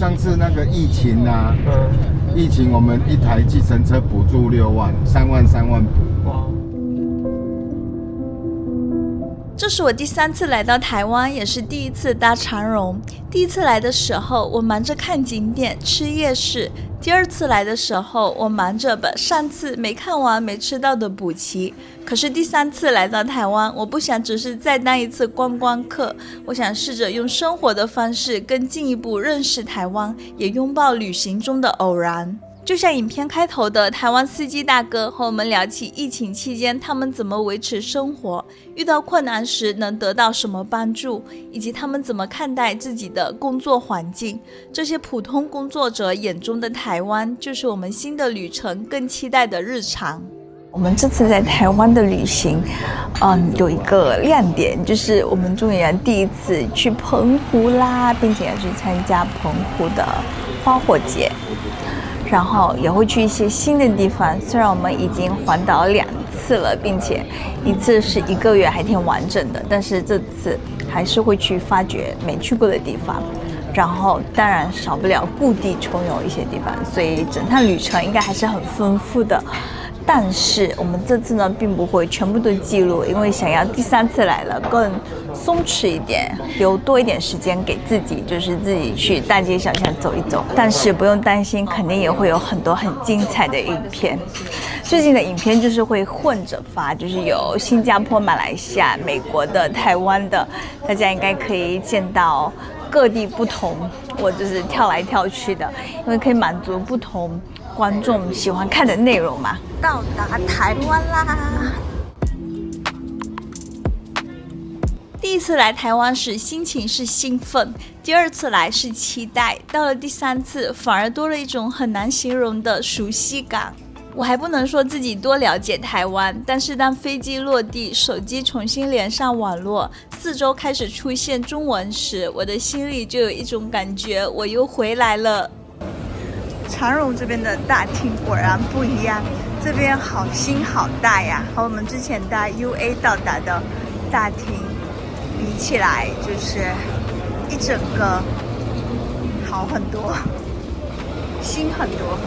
上次那個疫情啊，疫情我們一台計程車補助6萬，3萬補。哇！這是我第3次來到台灣，也是第1次搭長榮。第1次來的時候，我忙着看景點、吃夜市；第2次來的時候，我忙着把上次沒看完、沒吃到的補齊。可是第3次來到台灣，我不想只是再當一次觀光客，我想試着用生活的方式更進一步認識台灣，也擁抱旅行中的偶然。就像影片開頭的台灣司機大哥和我們聊起疫情期間他們怎麼維持生活，遇到困難時能得到什麼幫助，以及他們怎麼看待自己的工作環境。這些普通工作者眼中的台灣，就是我們新的旅程更期待的日常。我们这次在台灣的旅行，有一個亮點，就是我們終於第1次去澎湖啦，並且要去參加澎湖的花火節。然後也會去一些新的地方，雖然我們已經環島2次了，並且1次是1個月還挺完整的，但是這次還是會去發掘沒去過的地方，然後當然少不了故地重遊一些地方，所以整趟旅程應該還是很豐富的。但是我們這次呢，並不會全部都記錄，因為想要第3次來了更鬆弛一點，留多一點時間給自己，就是自己去大街小巷走一走。但是不用擔心，肯定也會有很多很精彩的影片。最近的影片就是會混着發，就是有新加坡、馬來西亞、美國的、台灣的，大家應該可以見到各地不同，我就是跳來跳去的，因為可以滿足不同觀眾喜歡看的內容嘛。到達台灣啦！第1次來台灣時心情是興奮，第2次來是期待，到了第3次反而多了一種很難形容的熟悉感。我還不能說自己多了解台灣，但是當飛機落地，手機重新連上網絡，四周開始出現中文時，我的心裡就有一種感覺，我又回來了。長榮這邊的大廳果然不一樣，這邊好新好大呀，和我們之前搭 UA 到達的大廳比起來，就是一整個好很多，新很多。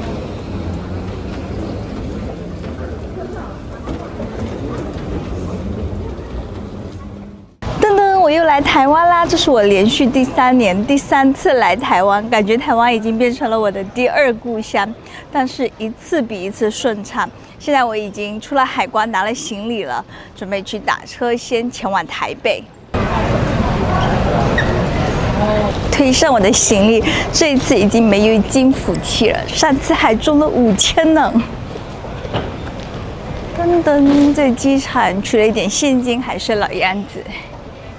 我又來台灣啦！這是我連續第3年第3次來台灣，感覺台灣已經變成了我的第2故鄉，但是1次比1次順暢。現在我已經出了海關，拿了行李了，準備去打車先前往台北。推上我的行李，這一次已經沒有金福氣了，上次還中了5000呢。噔噔，在機場取了一點現金，還是老樣子。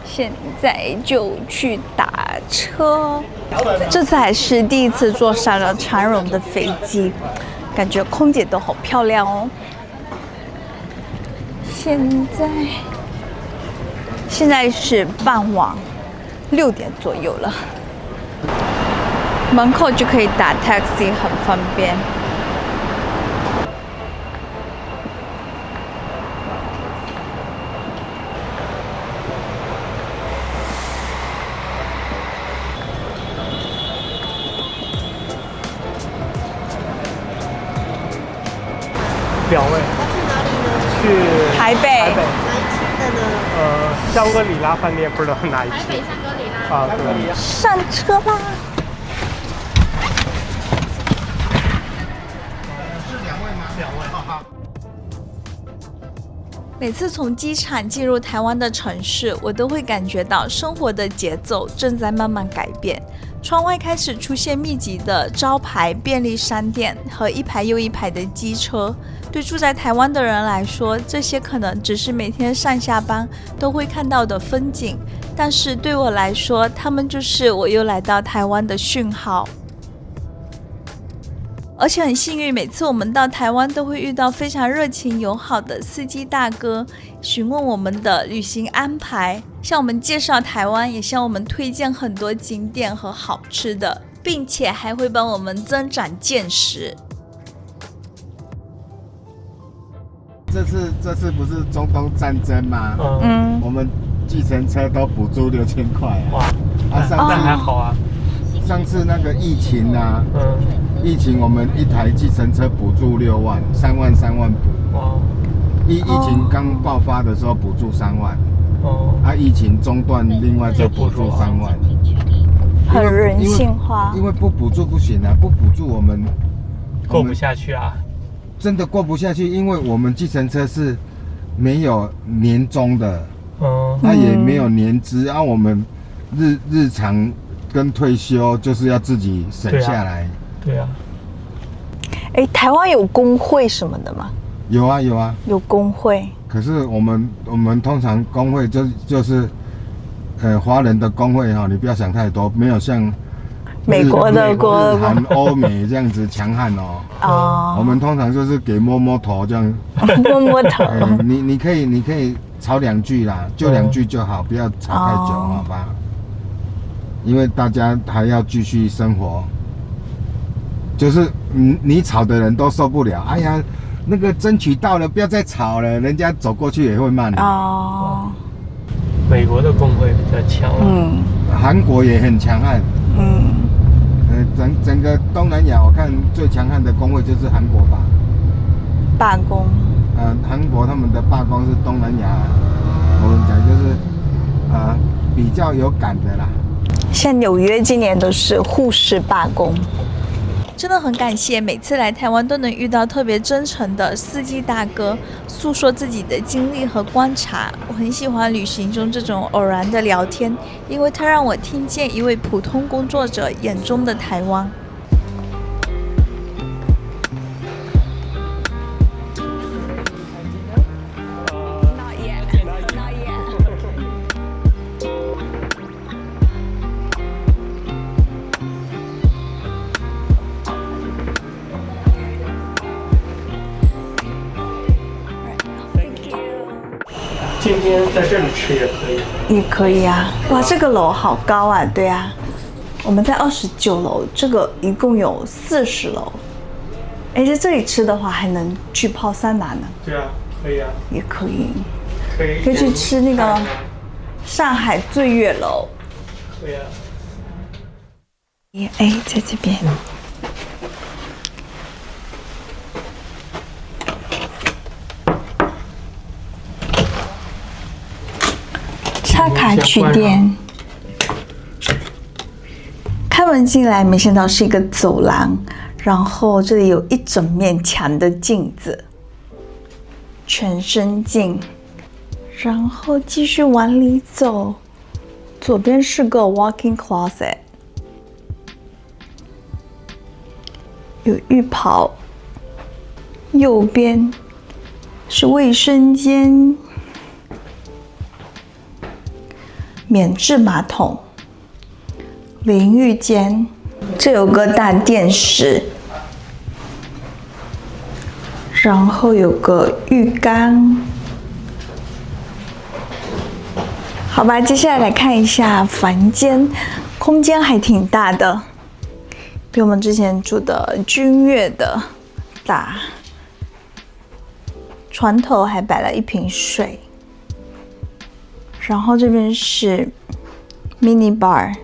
現在就去打車，這次還是第1次坐上了長榮的飛機，感覺空姐都好漂亮哦。現在是傍晚6點左右了，門口就可以打 taxi， 很方便。表位，去哪裡呢？去台北。哪一期的呢？香格里拉飯店，不知道哪一期。台北香格里拉。啊，對。上車啦！是2位嗎？2位，哈哈。每次從機場進入台灣的城市，我都會感覺到生活的節奏正在慢慢改變。窗外開始出現密集的招牌便利商店和一排又一排的機車。對住在台灣的人來說，這些可能只是每天上下班都會看到的風景，但是對我來說，他們就是我又來到台灣的訊號。而且很幸運，每次我們到台灣都會遇到非常熱情友好的司機大哥，詢問我們的旅行安排，向我們介紹台灣，也向我們推薦很多景點和好吃的，並且還會幫我們增長見識。這次不是中東戰爭嗎？我們計程車都補助6000塊啊。哇，那還好啊。上次那個疫情啊，疫情我們一台計程車補助6萬，3萬補。哇！疫情剛爆發的時候補助3萬，疫情中斷，另外再補助3萬，很人性化。因為不補助不行啊，不補助我們過不下去啊，真的過不下去，因為我們計程車是沒有年終的，它也沒有年資，我們日常跟退休就是要自己省下來。对啊。台灣有工會什麼的嗎？有啊有啊，有工會。可是我們通常工會就是華人的工會你不要想太多，沒有像美國的日韓歐美這樣子強悍我們通常就是給摸摸頭這樣。摸摸頭。你可以吵2句啦，就2句就好，不要吵太久，好吧？因為大家還要繼續生活，就是你吵的人都受不了。哎呀，那個爭取到了，不要再吵了，人家走過去也會罵你。美國的工會比較強。韓國也很強悍。整個東南亞，我看最強悍的工會就是韓國吧。罷工。韓國他們的罷工是東南亞，我們講就是比較有感的啦。像紐約今年都是護士罷工。真的很感謝每次來台灣都能遇到特別真誠的司機大哥，訴說自己的經歷和觀察。我很喜歡旅行中這種偶然的聊天，因為它讓我聽見一位普通工作者眼中的台灣。今天在這裡吃也可以。也可以啊！哇，這個樓好高啊！對啊，我們在29樓，這個一共有40樓。在這裡吃的話，還能去泡桑拿呢。對啊，可以啊。也可以。可以去吃那個上海醉月樓。可以啊。在這邊。插卡取電，開門進來，沒想到是一個走廊，然後這裡有一整面牆的鏡子，全身鏡，然後繼續往裡走，左邊是個 walk-in closet， 有浴袍，右邊是衛生間。免治馬桶、淋浴間，這有個大電視，然後有個浴缸。好吧，接下來看一下房間，空間還挺大的，比我們之前住的君悅的大。床頭還擺了一瓶水。然後這邊是 mini bar，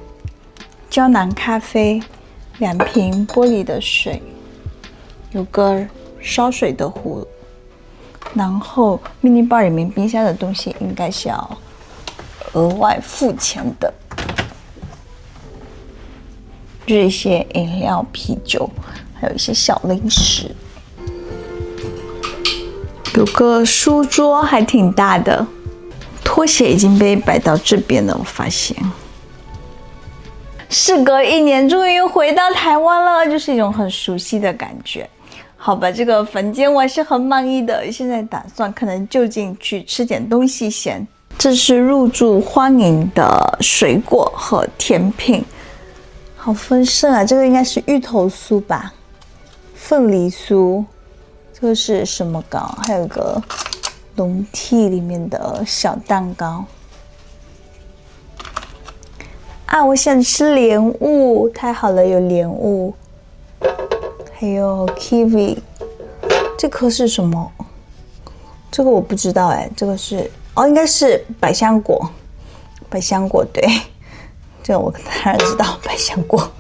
膠囊咖啡，2瓶玻璃的水，有個燒水的壺。然後 mini bar 裡面冰箱的東西應該是要額外付錢的，就是一些飲料、啤酒，還有一些小零食。有個書桌還挺大的。拖鞋已經被擺到這邊了，我發現。事隔1年，終於又回到台灣了，就是一種很熟悉的感覺。好吧，這個房間我還是很滿意的。現在打算可能就近去吃點東西先。這是入住歡迎的水果和甜品，好豐盛啊！這個應該是芋頭酥吧，鳳梨酥。這個是什麼糕？還有個。龍屜裡面的小蛋糕啊！我想吃蓮霧，太好了，有蓮霧，還有 kiwi。這顆是什麼？這個我不知道哎，這個是應該是百香果，百香果對，這個我當然知道百香果。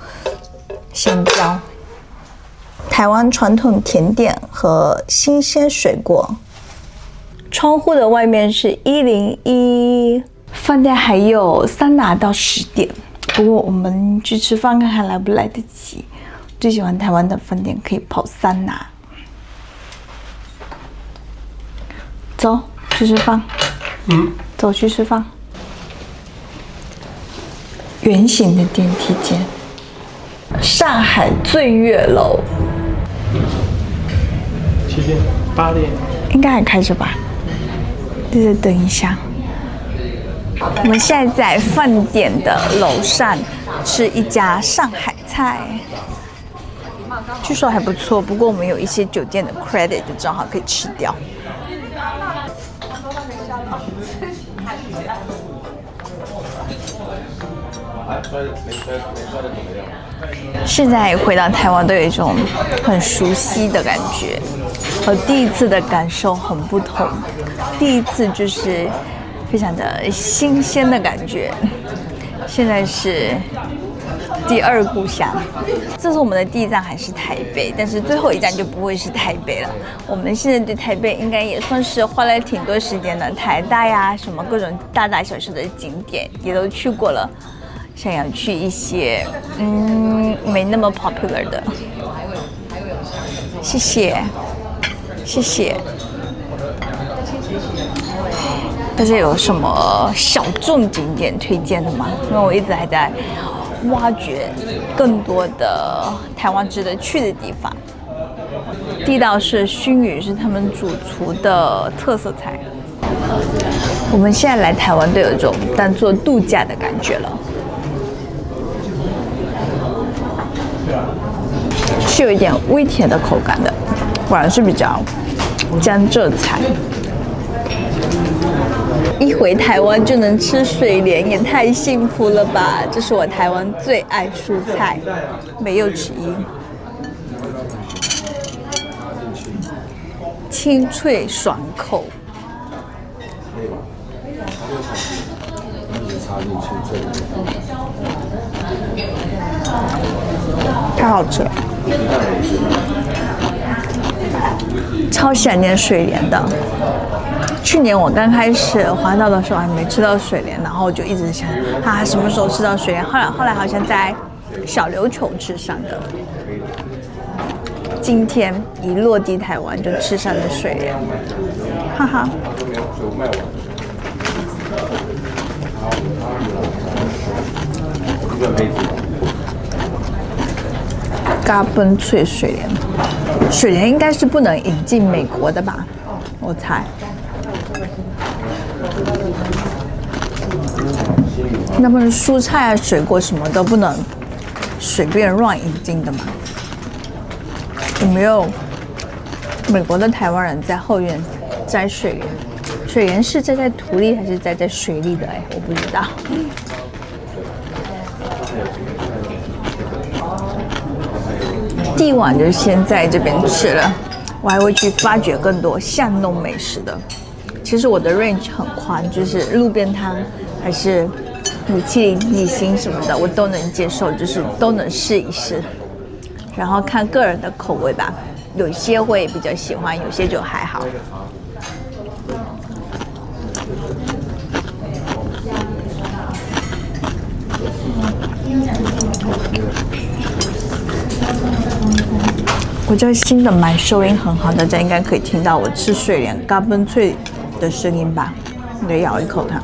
香蕉。台灣傳統甜點和新鮮水果。窗戶的外面是101，飯店還有桑拿到10點。不過我們去吃飯看看來不來得及。最喜歡台灣的飯店可以泡桑拿。走，去吃飯。走去吃飯。圓形的電梯間。上海醉月樓。7點、8點，應該還開着吧？再等一下。我們現在在飯店的樓上吃一家上海菜，據說還不錯。不過我們有一些酒店的 credit， 就正好可以吃掉。现在回到台灣都有一種很熟悉的感覺，和第一次的感受很不同。第一次就是非常的新鮮的感覺，現在是第二故鄉。這是我們的第一站還是台北，但是最後一站就不會是台北了。我們現在對台北應該也算是花了挺多時間的，台大呀，什麼各種大大小小的景點也都去過了。想要去一些沒那麼 popular 的。謝謝，謝謝。大家有什麼小眾景點推薦的嗎？因為我一直還在挖掘更多的台灣值得去的地方。第一道是燻魚，是他們主廚的特色菜。我們現在來台灣都有一種當做度假的感覺了。是有一點微甜的口感的，果然是比較江浙菜。一回台灣就能吃水蓮，也太幸福了吧！這是我台灣最愛蔬菜，沒有之一。清脆爽口。太好吃了，超想念水蓮的。去年我剛開始環島的時候還沒吃到水蓮，然後我就一直想什麼時候吃到水蓮。後來好像在小琉球吃上的。今天一落地台灣就吃上了水蓮，哈哈。嘎嘣脆水蓮，水蓮應該是不能引進美國的吧？我猜。那麼蔬菜啊、水果什麼都不能隨便亂引進的嗎？有沒有美國的台灣人在後院摘水蓮？水蓮是栽在土裡還是栽在水裡的？我不知道。第一晚就先在這邊吃了，我還會去發掘更多巷弄美食的。其實我的 range 很寬，就是路邊攤還是米其林幾星什麼的，我都能接受，就是都能試一試。然後看個人的口味吧，有些會比較喜歡，有些就還好。我这新的麦收音很好，大家应该可以听到我吃水蓮嘎嘣脆的聲音吧？我得咬一口看。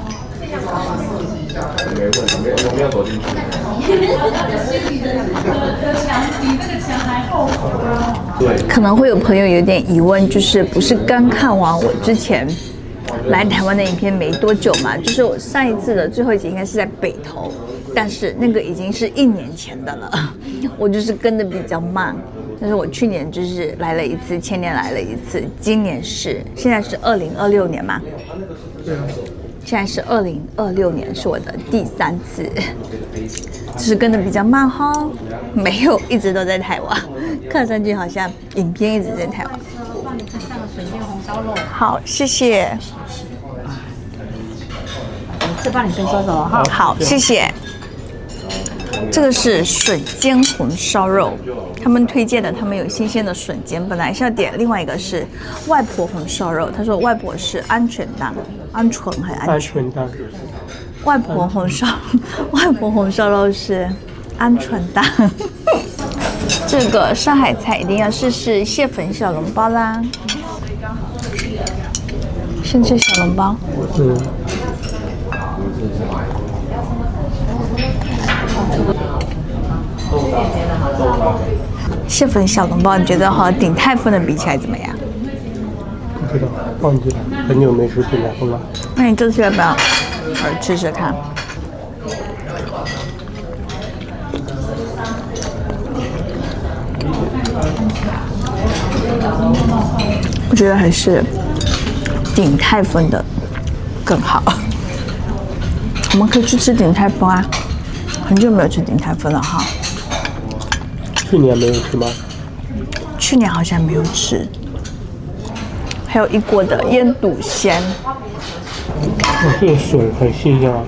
可能會有朋友有點疑問，就是不是剛看完我之前來台灣的影片沒多久嘛？就是我上一次的最後一集應該是在北投，但是那個已經是1年前的了。我就是跟得比較慢。但是我去年就是來了一次，前年來了一次，今年現在是2026年嘛？对啊。現在是2026年，是我的第3次，就是跟得比較慢哈，沒有一直都在台灣，看上去好像影片一直在台灣。我幫你看上了水煎紅燒肉。好，謝謝。這幫你先收走哈。好，謝謝。這個是筍尖紅燒肉，他們推薦的，他們有新鮮的筍尖，本來是要點另外一個是外婆紅燒肉，他說外婆是鵪鶉蛋，鵪鶉還是鵪鶉蛋？外婆紅燒肉是鵪鶉蛋。這個上海菜一定要試試蟹粉小籠包啦，先吃小籠包。蟹粉小籠包，你覺得和鼎泰豐的比起來怎麼樣？不知道，忘記了，很久沒吃鼎泰豐了。那你這次要不要吃吃看？我觉得还是鼎泰豐的更好。我们可以去吃鼎泰豐啊，很久没有吃鼎泰豐了哈。去年没有吃吗？去年好像没有吃。还有一锅的腌笃鲜。这个笋很新鲜啊。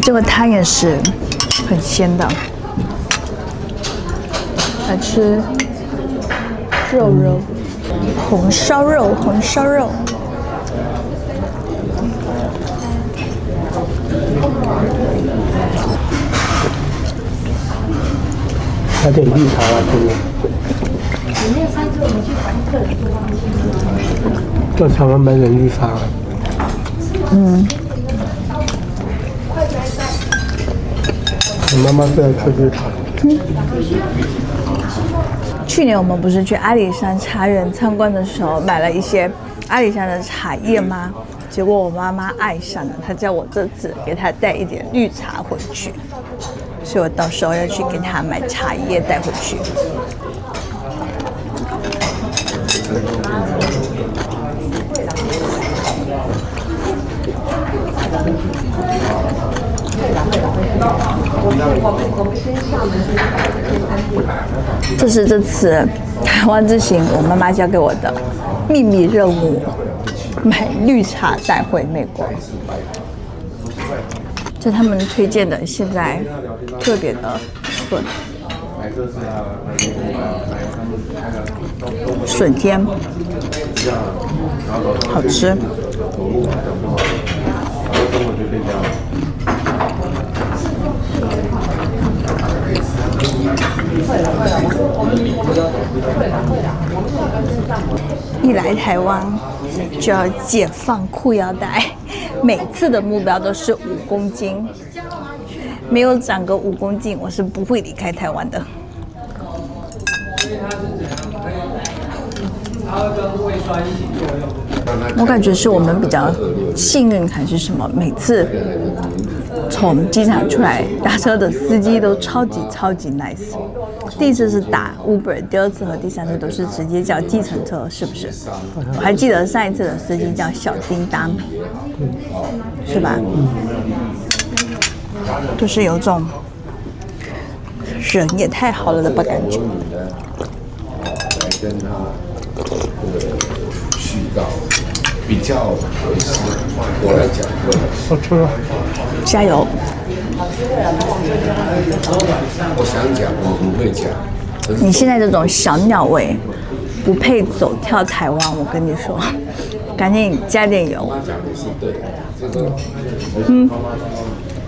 这个汤也是很鲜的。来吃肉，紅燒肉。加点綠茶啊，兄弟。到台灣買點綠茶。我媽媽最愛吃綠茶。去年我們不是去阿里山茶園參觀的時候，買了一些阿里山的茶葉嗎？結果我媽媽愛上了，她叫我這次給她帶一點綠茶回去，所以我到時候要去給她買茶葉帶回去。這是這次台灣之行我媽媽交給我的秘密任務，買綠茶帶回美國。這他們推薦的現在特別的筍尖，好吃。一來台灣就要解放褲腰帶，每次的目標都是5公斤，沒有長個5公斤，我是不會離開台灣的。我感覺是我們比較幸運還是什麼，每次從機場出來打車的司機都超級 nice。第一次是打 Uber， 第二次和第三次都是直接叫計程車，是不是？我還記得上一次的司機叫小叮當，是吧？就是有種人也太好了的吧感覺。跟他絮到比較回事，我來講，好吃啊！加油！我想講，我不會講。你現在這種小鳥胃不配走跳台灣，我跟你說，趕緊加點油。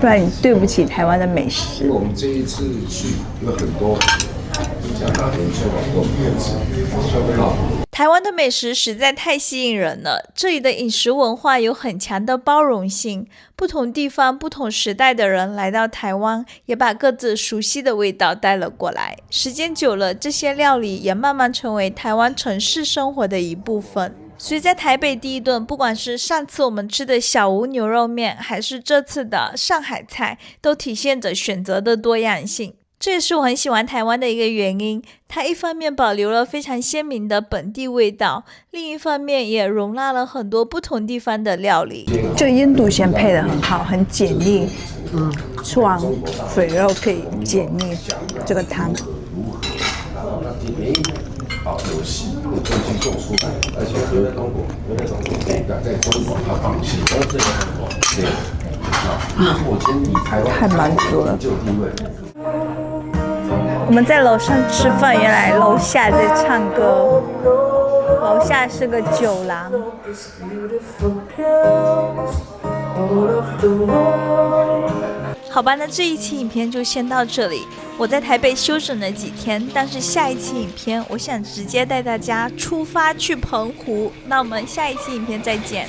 不然你對不起台灣的美食。我們這一次去有很多。台灣的美食實在太吸引人了，這裡的飲食文化有很強的包容性，不同地方、不同時代的人來到台灣，也把各自熟悉的味道帶了過來。時間久了，這些料理也慢慢成為台灣城市生活的一部分。所以在台北第一頓，不管是上次我們吃的小吳牛肉麵，還是這次的上海菜，都體現着選擇的多樣性。這也是我很喜歡台灣的一個原因，它一方面保留了非常鮮明的本地味道，另一方面也容納了很多不同地方的料理。這個醃篤鮮配得很好，很解膩。吃完肥肉可以解膩。這個湯。的東西做出來，而且有的中國，對，在中國它放棄，對，我先以台灣太滿足了。就地位。我们在楼上吃飯，原來樓下在唱歌，樓下是個酒廊。好吧，那這一期影片就先到這裡。我在台北休整了幾天，但是下一期影片我想直接帶大家出發去澎湖。那我們下一期影片再見。